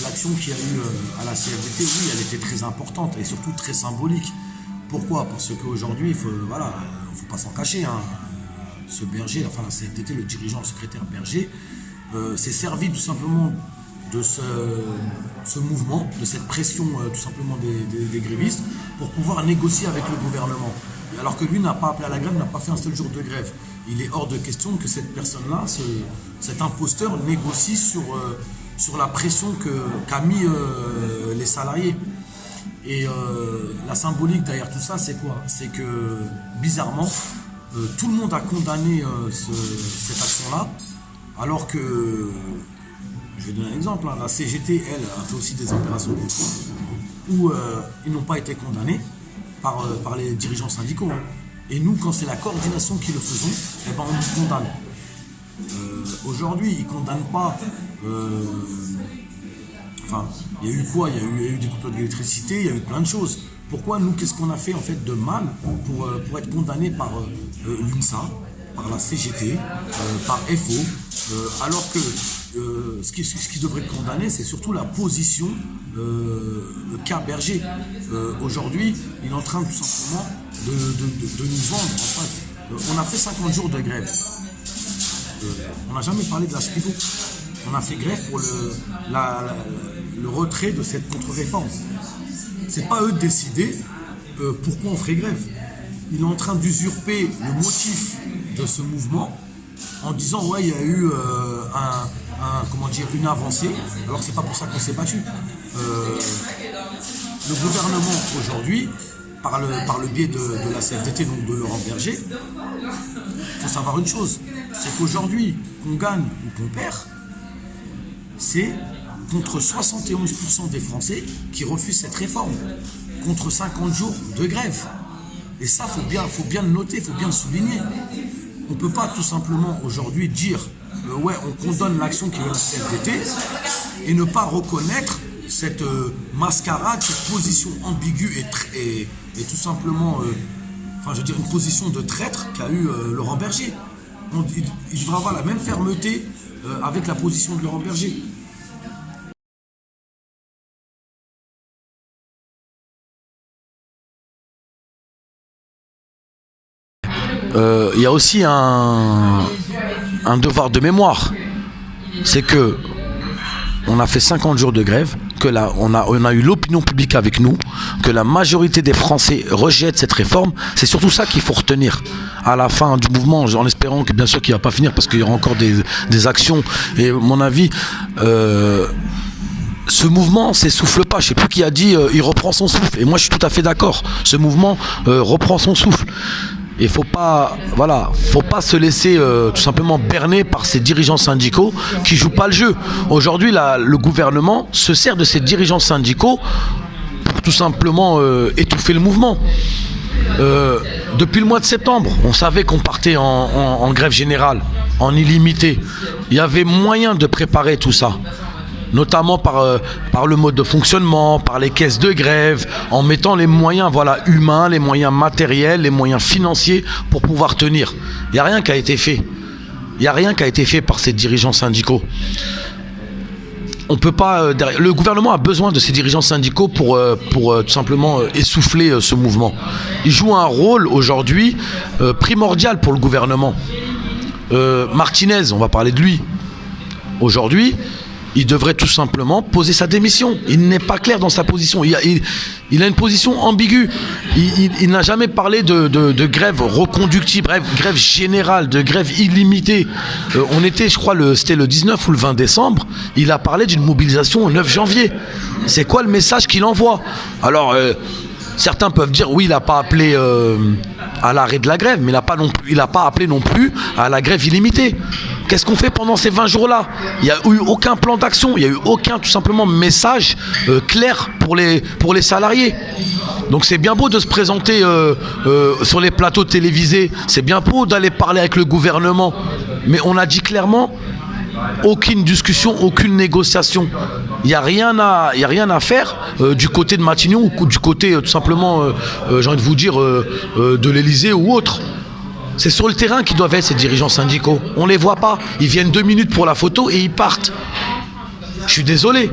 l'action qu'il y a eu à la CFDT, oui, elle était très importante et surtout très symbolique. Pourquoi? Parce qu'aujourd'hui, faut pas s'en cacher. Hein. Ce Berger, enfin la CFDT, le dirigeant, le secrétaire Berger, s'est servi tout simplement de ce mouvement, de cette pression tout simplement des grévistes pour pouvoir négocier avec le gouvernement. Et alors que lui n'a pas appelé à la grève, n'a pas fait un seul jour de grève. Il est hors de question que cette personne-là, cet imposteur, négocie sur la pression qu'a mis les salariés. Et la symbolique derrière tout ça, c'est quoi? C'est que bizarrement, tout le monde a condamné cette action-là, alors que, je vais donner un exemple, hein, la CGT, elle, a fait aussi des opérations de soins où ils n'ont pas été condamnés par les dirigeants syndicaux. Hein. Et nous, quand c'est la coordination qui le faisons, eh ben, on nous condamne. Aujourd'hui, ils ne condamnent pas... Enfin, il y a eu quoi? Il y a eu des coupures d'électricité, il y a eu plein de choses. Pourquoi nous, qu'est-ce qu'on a fait en fait de mal pour être condamné par l'UNSA, par la CGT, par FO, alors que ce qui devrait être condamné, c'est surtout la position le cas Berger. Aujourd'hui, il est en train tout simplement de nous vendre. En fait, on a fait 50 jours de grève. On n'a jamais parlé de la Spigo. On a fait grève pour le retrait de cette contre-réforme. C'est pas eux de décider pourquoi on ferait grève. Il est en train d'usurper le motif de ce mouvement en disant ouais, il y a eu une avancée, alors que c'est pas pour ça qu'on s'est battu. Le gouvernement aujourd'hui, par le biais de la CFDT, donc de Laurent Berger, il faut savoir une chose, c'est qu'aujourd'hui, qu'on gagne ou qu'on perd, c'est contre 71% des Français qui refusent cette réforme, contre 50 jours de grève. Et ça, faut bien le noter, il faut bien le souligner. On ne peut pas tout simplement aujourd'hui dire ouais, on condamne l'action qui est la CFDT et ne pas reconnaître cette mascarade, cette position ambiguë et tout simplement, une position de traître qu'a eu Laurent Berger. Il devrait avoir la même fermeté avec la position de Laurent Berger. Il y a aussi un devoir de mémoire. C'est que on a fait 50 jours de grève, que là, on a eu l'opinion publique avec nous, que la majorité des Français rejettent cette réforme. C'est surtout ça qu'il faut retenir à la fin du mouvement, en espérant que bien sûr qu'il ne va pas finir parce qu'il y aura encore des actions. Et à mon avis, ce mouvement s'essouffle pas. Je ne sais plus qui a dit il reprend son souffle. Et moi je suis tout à fait d'accord. Ce mouvement reprend son souffle. Il faut pas se laisser tout simplement berner par ces dirigeants syndicaux qui jouent pas le jeu. Aujourd'hui, le gouvernement se sert de ces dirigeants syndicaux pour tout simplement étouffer le mouvement. Depuis le mois de septembre, on savait qu'on partait en grève générale, en illimité. Il y avait moyen de préparer tout ça, notamment par le mode de fonctionnement, par les caisses de grève, en mettant les moyens humains, les moyens matériels, les moyens financiers pour pouvoir tenir. Il n'y a rien qui a été fait. Il n'y a rien qui a été fait par ces dirigeants syndicaux. On peut pas. Le gouvernement a besoin de ces dirigeants syndicaux pour tout simplement essouffler ce mouvement. Ils jouent un rôle aujourd'hui primordial pour le gouvernement. Martinez, on va parler de lui. Aujourd'hui, il devrait tout simplement poser sa démission. Il n'est pas clair dans sa position. Il a une position ambiguë. Il n'a jamais parlé de grève reconductible, grève générale, de grève illimitée. On était, je crois, c'était le 19 ou le 20 décembre. Il a parlé d'une mobilisation au 9 janvier. C'est quoi le message qu'il envoie? Alors, certains peuvent dire, oui, il n'a pas appelé à l'arrêt de la grève, mais il n'a pas appelé non plus à la grève illimitée. Qu'est-ce qu'on fait pendant ces 20 jours-là? Il n'y a eu aucun plan d'action, il n'y a eu aucun tout simplement message clair pour les salariés. Donc c'est bien beau de se présenter sur les plateaux télévisés, c'est bien beau d'aller parler avec le gouvernement, mais on a dit clairement, aucune discussion, aucune négociation. Il n'y a rien à faire du côté de Matignon ou du côté tout simplement, j'ai envie de vous dire, de l'Élysée ou autre. C'est sur le terrain qu'ils doivent être, ces dirigeants syndicaux. On ne les voit pas. Ils viennent 2 minutes pour la photo et ils partent. Je suis désolé.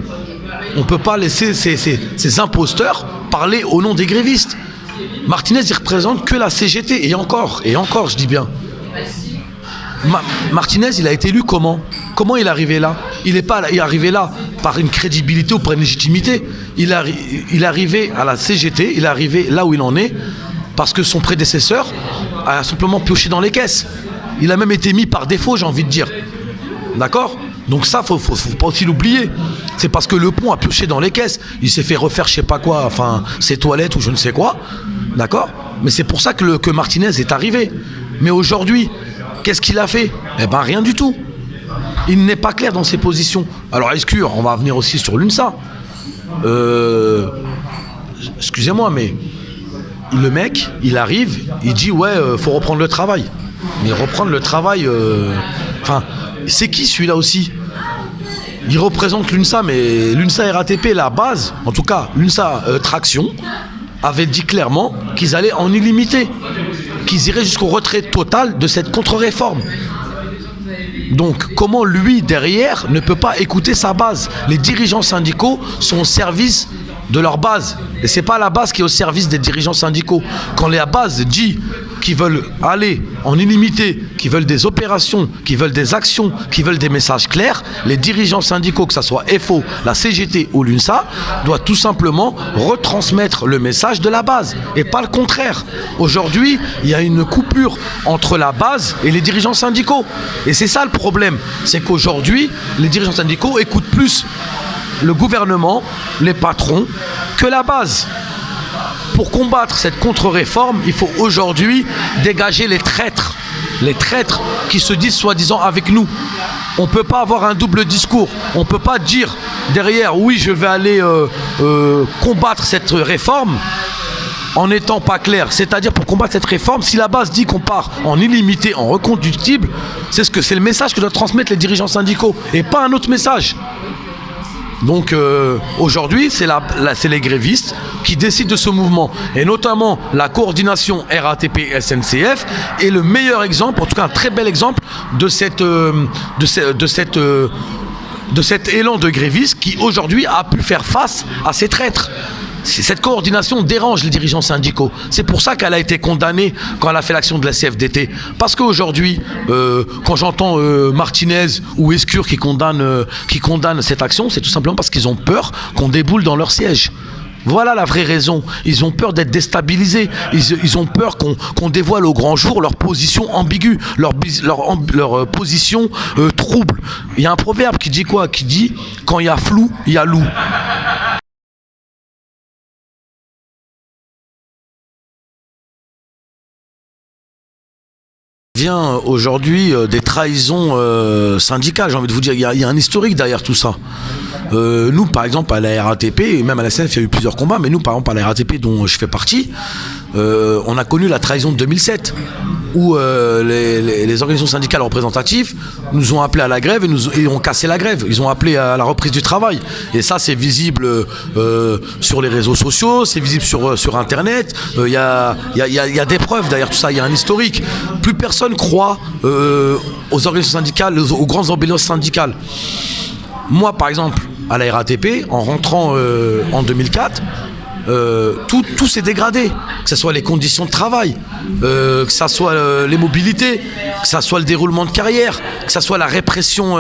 On ne peut pas laisser ces imposteurs parler au nom des grévistes. Martinez, il représente que la CGT. Et encore, je dis bien. Martinez, il a été élu comment? Comment il est arrivé là? Il est arrivé là par une crédibilité ou par une légitimité. Il est arrivé à la CGT, il est arrivé là où il en est, parce que son prédécesseur a simplement pioché dans les caisses. Il a même été mis par défaut, j'ai envie de dire. D'accord? Donc ça, faut pas aussi l'oublier. C'est parce que Le Pont a pioché dans les caisses. Il s'est fait refaire je sais pas quoi, enfin ses toilettes ou je ne sais quoi. D'accord? Mais c'est pour ça que Martinez est arrivé. Mais aujourd'hui, qu'est-ce qu'il a fait? Eh ben rien du tout. Il n'est pas clair dans ses positions. Alors Escure, on va revenir aussi sur l'UNSA. Excusez-moi, mais le mec, il arrive, il dit ouais, faut reprendre le travail. Mais reprendre le travail, enfin, c'est qui celui-là aussi? Il représente l'UNSA, mais l'UNSA RATP, la base, en tout cas l'UNSA Traction, avait dit clairement qu'ils allaient en illimité, qu'ils iraient jusqu'au retrait total de cette contre-réforme. Donc, comment lui, derrière, ne peut pas écouter sa base? Les dirigeants syndicaux sont au service de leur base. Et c'est pas la base qui est au service des dirigeants syndicaux. Quand la base dit qu'ils veulent aller en illimité, qu'ils veulent des opérations, qu'ils veulent des actions, qu'ils veulent des messages clairs, les dirigeants syndicaux, que ce soit FO, la CGT ou l'UNSA, doivent tout simplement retransmettre le message de la base et pas le contraire. Aujourd'hui, il y a une coupure entre la base et les dirigeants syndicaux. Et c'est ça le problème. C'est qu'aujourd'hui, les dirigeants syndicaux écoutent plus le gouvernement, les patrons, que la base. Pour combattre cette contre-réforme, il faut aujourd'hui dégager les traîtres qui se disent soi-disant avec nous. On ne peut pas avoir un double discours. On ne peut pas dire derrière, oui, je vais aller combattre cette réforme en n'étant pas clair. C'est-à-dire, pour combattre cette réforme, si la base dit qu'on part en illimité, en reconductible, c'est le message que doivent transmettre les dirigeants syndicaux et pas un autre message. Donc aujourd'hui, c'est les grévistes qui décident de ce mouvement, et notamment la coordination RATP-SNCF est le meilleur exemple, en tout cas un très bel exemple de cet élan de grévistes qui aujourd'hui a pu faire face à ces traîtres. Cette coordination dérange les dirigeants syndicaux. C'est pour ça qu'elle a été condamnée quand elle a fait l'action de la CFDT. Parce qu'aujourd'hui, quand j'entends Martinez ou Escure qui condamnent cette action, c'est tout simplement parce qu'ils ont peur qu'on déboule dans leur siège. Voilà la vraie raison. Ils ont peur d'être déstabilisés. Ils ont peur qu'on dévoile au grand jour leur position ambiguë, leur position trouble. Il y a un proverbe qui dit quoi? Qui dit « Quand il y a flou, il y a loup ». Vient aujourd'hui des trahisons syndicales, j'ai envie de vous dire, il y a un historique derrière tout ça. Nous, par exemple, à la RATP, et même à la SNCF, il y a eu plusieurs combats, mais nous, par exemple, à la RATP, dont je fais partie, on a connu la trahison de 2007, où les organisations syndicales représentatives nous ont appelés à la grève et ont cassé la grève. Ils ont appelé à la reprise du travail. Et ça, c'est visible sur les réseaux sociaux, c'est visible sur Internet. Il y a des preuves derrière tout ça, il y a un historique. Plus personne croit aux organisations syndicales, aux grandes ambulances syndicales. Moi, par exemple, à la RATP, en rentrant en 2004, tout s'est dégradé, que ce soit les conditions de travail, que ce soit les mobilités, que ce soit le déroulement de carrière, que ce soit la répression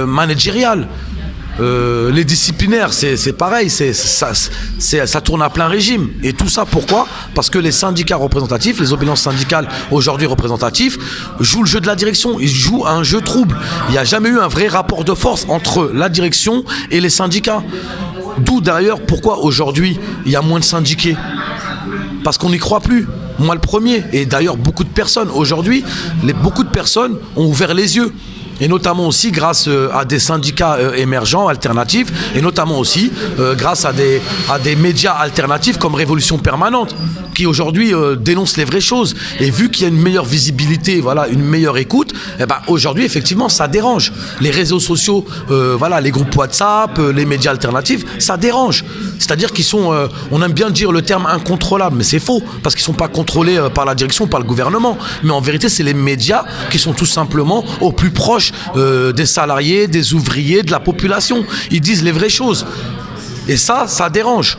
managériale. Les disciplinaires, c'est pareil, ça tourne à plein régime. Et tout ça, pourquoi? Parce que les syndicats représentatifs, les obédiences syndicales aujourd'hui représentatifs, jouent le jeu de la direction, ils jouent un jeu trouble. Il n'y a jamais eu un vrai rapport de force entre la direction et les syndicats. D'où d'ailleurs pourquoi aujourd'hui il y a moins de syndiqués. Parce qu'on n'y croit plus. Moi le premier, et d'ailleurs beaucoup de personnes aujourd'hui, beaucoup de personnes ont ouvert les yeux. Et notamment aussi grâce à des syndicats émergents, alternatifs, et notamment aussi grâce à des médias alternatifs comme Révolution Permanente, qui aujourd'hui dénoncent les vraies choses. Et vu qu'il y a une meilleure visibilité, voilà, une meilleure écoute, eh ben, aujourd'hui, effectivement, ça dérange. Les réseaux sociaux, voilà, les groupes WhatsApp, les médias alternatifs, ça dérange. C'est-à-dire qu'ils sont, on aime bien dire le terme incontrôlable, mais c'est faux, parce qu'ils ne sont pas contrôlés par la direction, par le gouvernement. Mais en vérité, c'est les médias qui sont tout simplement au plus proche des salariés, des ouvriers, de la population. Ils disent les vraies choses. Et ça dérange.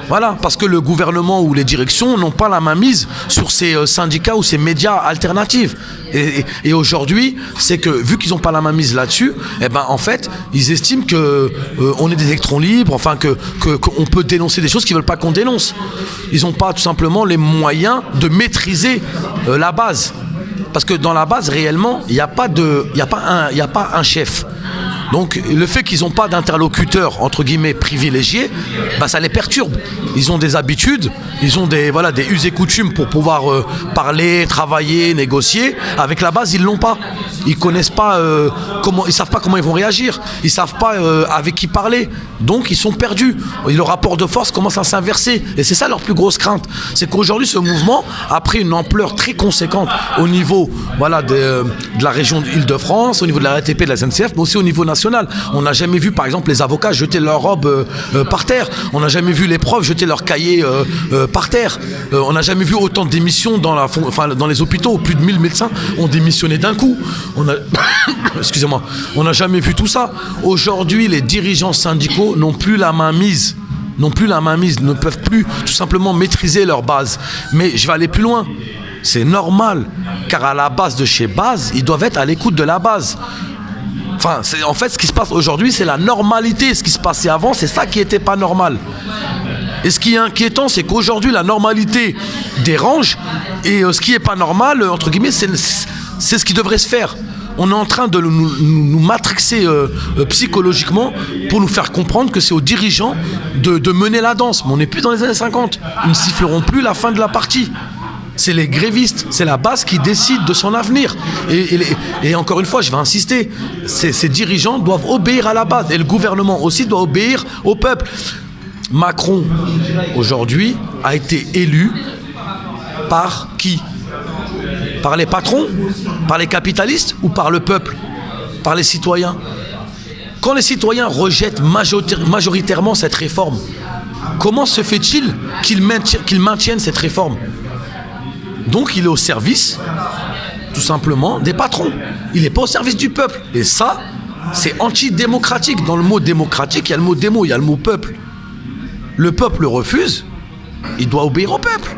Voilà, parce que le gouvernement ou les directions n'ont pas la main mise sur ces syndicats ou ces médias alternatifs. Et aujourd'hui, c'est que vu qu'ils n'ont pas la main mise là-dessus, eh ben en fait, ils estiment que on est des électrons libres, enfin qu'on peut dénoncer des choses qu'ils veulent pas qu'on dénonce. Ils n'ont pas tout simplement les moyens de maîtriser la base, parce que dans la base réellement, il n'y a pas un chef. Donc le fait qu'ils n'ont pas d'interlocuteurs entre guillemets privilégiés, bah, ça les perturbe. Ils ont des habitudes, ils ont des us et coutumes pour pouvoir parler, travailler, négocier. Avec la base, ils l'ont pas. Ils connaissent pas ils savent pas comment ils vont réagir. Ils savent pas avec qui parler. Donc ils sont perdus. Et le rapport de force commence à s'inverser. Et c'est ça leur plus grosse crainte. C'est qu'aujourd'hui ce mouvement a pris une ampleur très conséquente au niveau de la région d'Île-de-France, au niveau de la RATP, de la SNCF, mais aussi au niveau national. On n'a jamais vu par exemple les avocats jeter leur robe par terre. On n'a jamais vu les profs jeter leurs cahiers par terre. On n'a jamais vu autant de démissions dans les hôpitaux. Plus de 1000 médecins ont démissionné d'un coup. Excusez-moi. On n'a jamais vu tout ça. Aujourd'hui, les dirigeants syndicaux n'ont plus la main mise. Ne peuvent plus tout simplement maîtriser leur base. Mais je vais aller plus loin. C'est normal, car à la base de chez base, ils doivent être à l'écoute de la base. Enfin, en fait, ce qui se passe aujourd'hui, c'est la normalité. Ce qui se passait avant, c'est ça qui n'était pas normal. Et ce qui est inquiétant, c'est qu'aujourd'hui, la normalité dérange. Et ce qui n'est pas normal, entre guillemets, c'est ce qui devrait se faire. On est en train de nous matrixer psychologiquement pour nous faire comprendre que c'est aux dirigeants de mener la danse. Mais on n'est plus dans les années 50. Ils ne siffleront plus la fin de la partie. C'est les grévistes, c'est la base qui décide de son avenir. Et encore une fois, je vais insister, ces dirigeants doivent obéir à la base. Et le gouvernement aussi doit obéir au peuple. Macron, aujourd'hui, a été élu par qui ? Par les patrons ? Par les capitalistes ou par le peuple ? Par les citoyens ? Quand les citoyens rejettent majoritairement cette réforme, comment se fait-il qu'ils maintiennent cette réforme ? Donc il est au service, tout simplement, des patrons. Il n'est pas au service du peuple. Et ça, c'est antidémocratique. Dans le mot démocratique, il y a le mot démo, il y a le mot peuple. Le peuple refuse, il doit obéir au peuple.